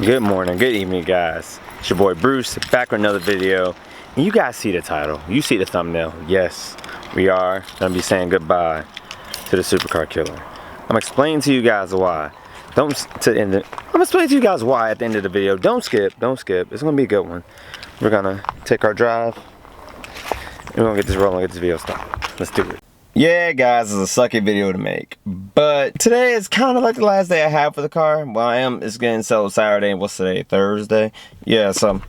Good morning, good evening, guys. It's your boy Bruce, back with another video. And you guys see the title, you see the thumbnail. Yes, we are gonna be saying goodbye to the Supercar killer. I'm explaining to you guys why. I'm explaining to you guys why at the end of the video. Don't skip, don't skip. It's gonna be a good one. We're gonna take our drive and we're gonna get this rolling, get this video started. Let's do it. Yeah, guys, it's a sucky video to make, but today is kind of like the last day I have for the car. Well, it's getting sold Saturday, and what's today, Thursday? Yeah, so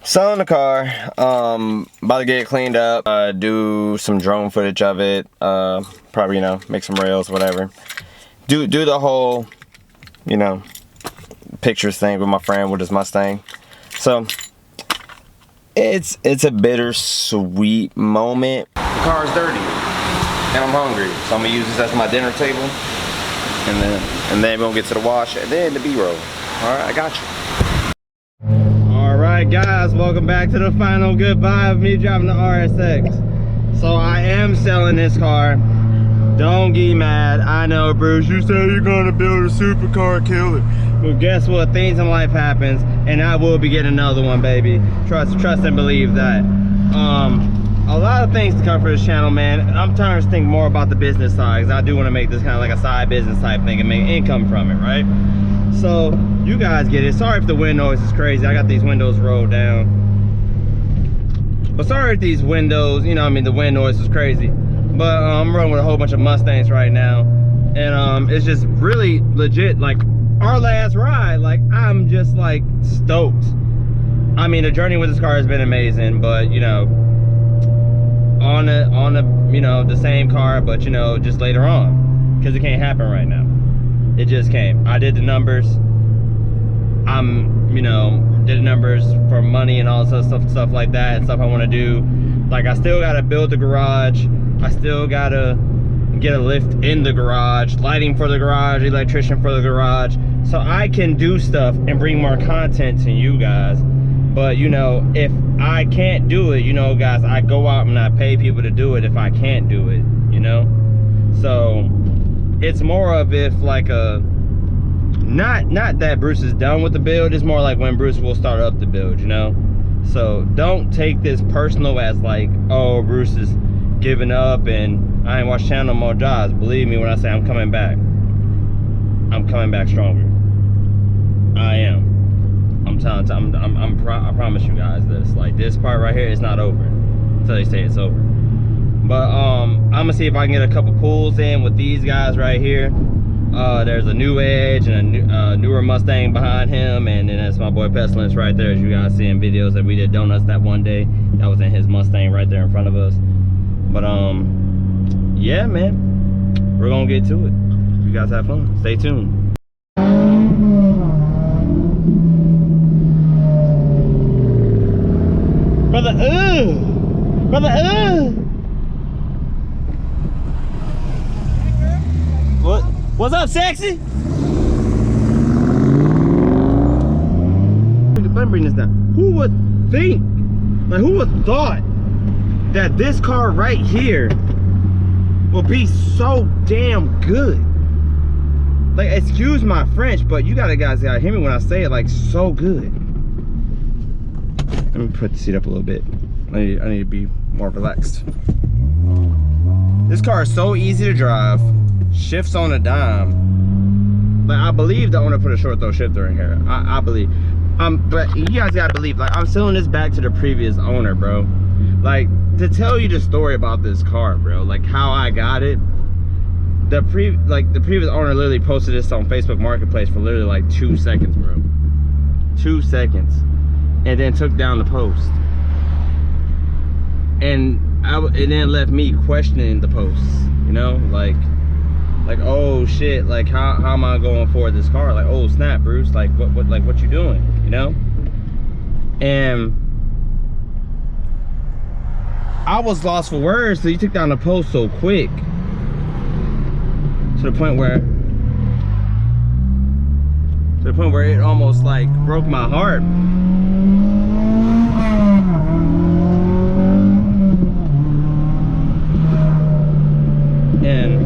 selling the car, about to get it cleaned up, do some drone footage of it, probably, make some rails, whatever. Do the whole, pictures thing with my friend with his Mustang. So it's a bittersweet moment. The car's dirty and I'm hungry, so I'm gonna use this as my dinner table, and then we're gonna get to the wash and then the B-roll. All right, I got you. All right, guys, welcome back to the final goodbye of me driving the RSX. So I am selling this car. Don't get mad. I know, Bruce, you said you're gonna build a supercar killer. Well, guess what? Things in life happens, and I will be getting another one, baby. Trust and believe that. A lot of things to come for this channel, man. I'm trying to think more about the business side, because I do want to make this kind of like a side business type thing and make income from it, right? So you guys get it. Sorry if the wind noise is crazy. I got these windows rolled down, but sorry if these windows, the wind noise is crazy. But I'm running with a whole bunch of Mustangs right now, and it's just really legit, like our last ride. Like, I'm just like stoked. I mean, the journey with this car has been amazing, but on the same car, but just later on, because it can't happen right now. It just came. I did the numbers. Did the numbers for money and all this stuff like that, and stuff I want to do. Like, I still gotta build the garage. I still gotta get a lift in the garage, lighting for the garage, electrician for the garage, so I can do stuff and bring more content to you guys. But if I can't do it, guys, I go out and I pay people to do it if I can't do it, So it's more of if like not that Bruce is done with the build, it's more like when Bruce will start up the build, So don't take this personal as like, oh, Bruce is giving up and I ain't watched channel no more jobs. Believe me when I say I'm coming back. I'm coming back stronger. I am. I'm telling you, I promise you guys this. Like, this part right here is not over until they say it's over. But I'm gonna see if I can get a couple pulls in with these guys right here. There's a new Edge and a newer Mustang behind him, and then that's my boy Pestilence right there, as you guys see in videos that we did donuts that one day. That was in his Mustang right there in front of us. But yeah, man, we're gonna get to it. You guys have fun. Stay tuned. Brother, What's up, sexy? Let me bring this down. Who would think, like, who would thought that this car right here will be so damn good? Like, excuse my French, but you guys gotta hear me when I say it, like, so good. Let me put the seat up a little bit. I need to be more relaxed. This car is so easy to drive, shifts on a dime. Like, I believe the owner put a short throw shifter in here. I believe. But you guys gotta believe, like, I'm selling this back to the previous owner, bro. Like, to tell you the story about this car, bro, like how I got it. The previous owner literally posted this on Facebook Marketplace for literally like 2 seconds, bro. 2 seconds. And then took down the post. And it then left me questioning the posts, like, oh shit, like how am I going for this car? Like, oh snap, Bruce, like what you doing, And I was lost for words, so you took down the post so quick, to the point where it almost like broke my heart. And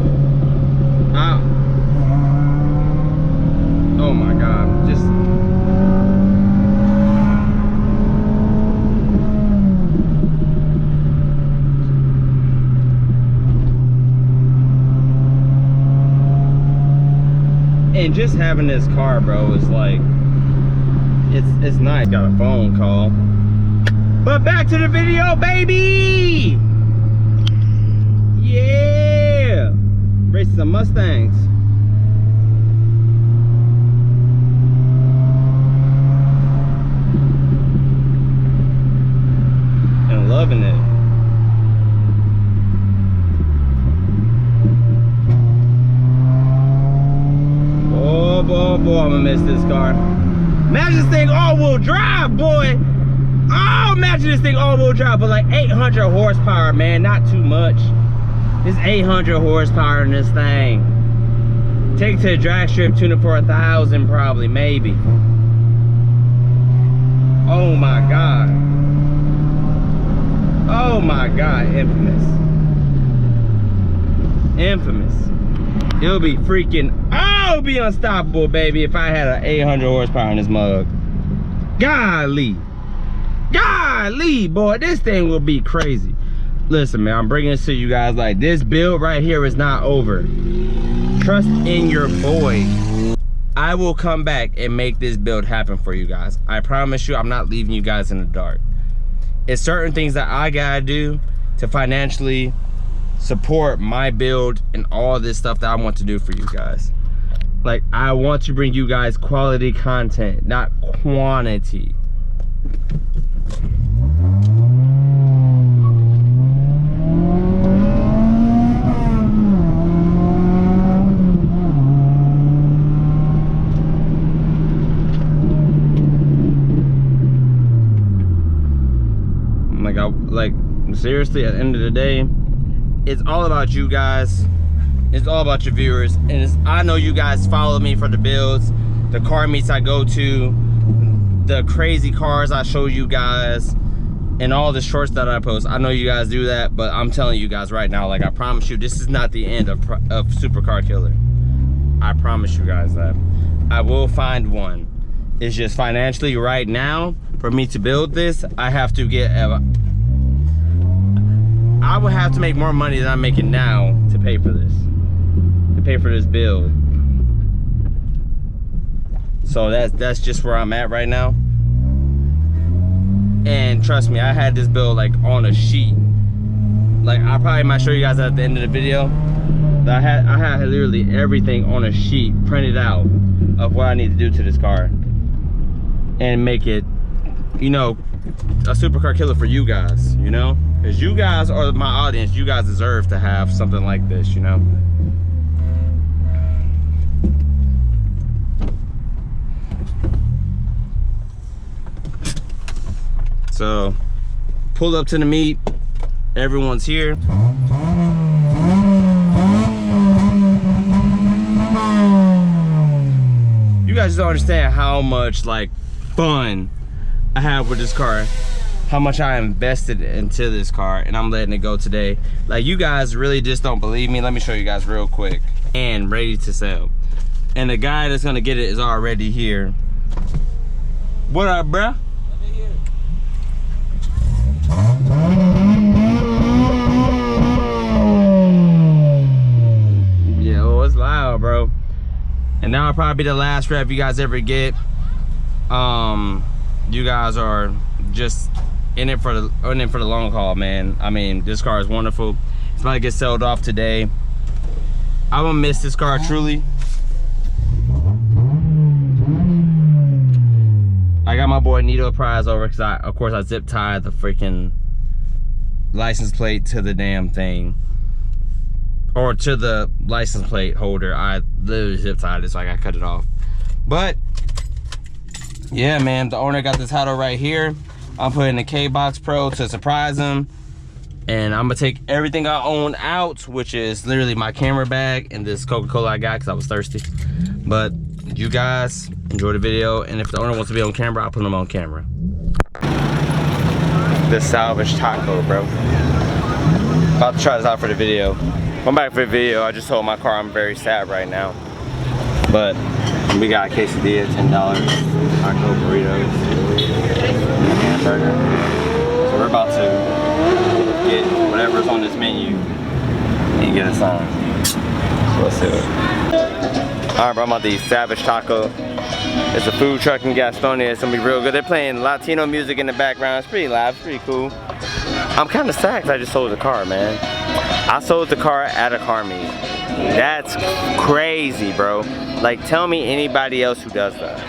oh my God, just mean, just having this car, bro, is like, it's nice. Got a phone call. But back to the video, baby! Yeah! Racing some Mustangs. And loving it. Oh boy, I'm gonna miss this car. Imagine this thing all-wheel drive, boy. Oh, imagine this thing all-wheel drive, but like 800 horsepower, man, not too much. There's 800 horsepower in this thing. Take it to a drag strip, tune it for 1,000 probably, maybe. Oh my God. Oh my God, infamous. Infamous. It'll be freaking, oh, it'll be unstoppable, baby, if I had an 800 horsepower in this mug. Golly. Golly, boy, this thing will be crazy. Listen, man, I'm bringing this to you guys. Like, this build right here is not over. Trust in your boy. I will come back and make this build happen for you guys. I promise you, I'm not leaving you guys in the dark. It's certain things that I gotta do to financially support my build and all this stuff that I want to do for you guys. Like, I want to bring you guys quality content, not quantity. Like, seriously, at the end of the day, it's all about you guys. It's all about your viewers. And I know you guys follow me for the builds, the car meets I go to, the crazy cars I show you guys, and all the shorts that I post. I know you guys do that, but I'm telling you guys right now, like, I promise you, this is not the end of Supercar Killer. I promise you guys that. I will find one. It's just financially right now, for me to build this, I have to get I would have to make more money than I'm making now to pay for this. To pay for this build. So that's just where I'm at right now. And trust me, I had this build like on a sheet. Like, I probably might show you guys at the end of the video. That I had literally everything on a sheet printed out of what I need to do to this car. And make it, you know, a Supercar Killer for you guys, you know? Because you guys are my audience. You guys deserve to have something like this, you know? So, pull up to the meet. Everyone's here. You guys don't understand how much, like, fun I have with this car. How much I invested into this car, and I'm letting it go today. Like, you guys really just don't believe me. Let me show you guys real quick. And ready to sell. And the guy that's gonna get it is already here. What up, bruh? Yeah, oh, it's loud, bro. And that'll probably be the last rev you guys ever get. You guys are just in it for the long haul, man. I mean, this car is wonderful. It's about to get sold off today. I'm gonna miss this car truly. I got my boy Nito Prize over because of course I zip tied the freaking license plate to the damn thing, or to the license plate holder. I literally zip tied it, so I got to cut it off. But yeah, man, the owner got this title right here. I'm putting the K-Box Pro to surprise him. And I'm gonna take everything I own out, which is literally my camera bag and this Coca-Cola I got because I was thirsty. But you guys enjoy the video, and if the owner wants to be on camera, I'll put him on camera. This salvage taco, bro. About to try this out for the video. I'm back for the video. I just told my car I'm very sad right now. But we got a quesadilla, $10, taco burritos, and a hamburger. So we're about to get whatever's on this menu and get us on. So let's do it. Alright, bro, I'm at the Savage Taco. It's a food truck in Gastonia. It's gonna be real good. They're playing Latino music in the background. It's pretty loud, it's pretty cool. I'm kind of sad because I just sold the car, man. I sold the car at a car meet. That's crazy, bro. Like, tell me anybody else who does that.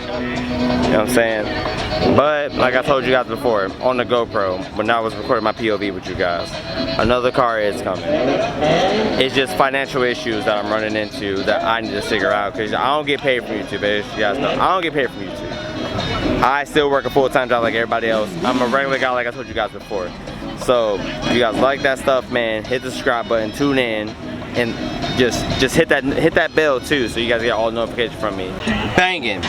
You know what I'm saying? But, like I told you guys before, on the GoPro, when I was recording my POV with you guys, another car is coming. It's just financial issues that I'm running into that I need to figure out, because I don't get paid from YouTube, as you guys know. I don't get paid from YouTube. I still work a full-time job like everybody else. I'm a regular guy like I told you guys before. So, if you guys like that stuff, man, hit the subscribe button, tune in, and just hit that bell too, so you guys get all notifications from me. Banging.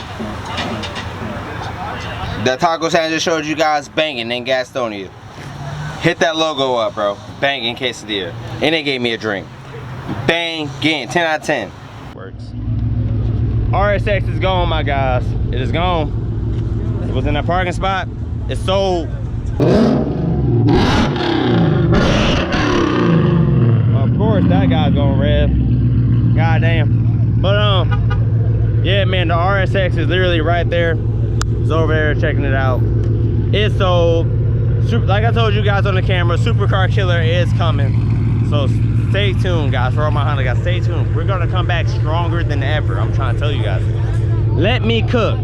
The taco stand I just showed you guys, banging in Gastonia. Hit that logo up, bro. Banging quesadilla. And they gave me a drink. Banging. 10 out of 10. Works. RSX is gone, my guys. It is gone. It was in that parking spot. It's sold. Of course, that guy's gonna rev. God damn. But yeah, man, the RSX is literally right there. It's over there checking it out. It's sold. Like I told you guys on the camera, Supercar Killer is coming. So stay tuned, guys. For all my Honda guys, stay tuned. We're gonna come back stronger than ever. I'm trying to tell you guys. Let me cook.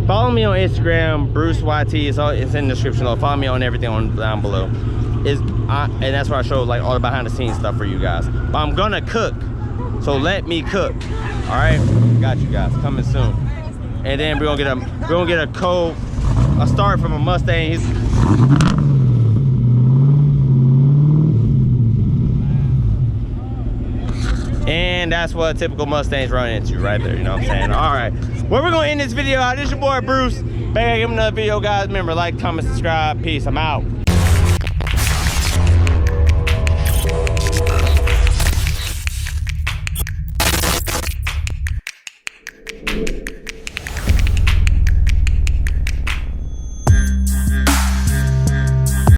Follow me on Instagram, Bruce YT. It's in the description below. Follow me on everything down below. And that's where I show like all the behind the scenes stuff for you guys. But I'm gonna cook, so let me cook. All right, got you guys coming soon. And then we're gonna get a start from a Mustang. And that's what typical Mustangs run into right there. You know what I'm saying? All right. Well, we're gonna end this video out. This is your boy Bruce. Back again with another video, guys. Remember, like, comment, subscribe. Peace. I'm out.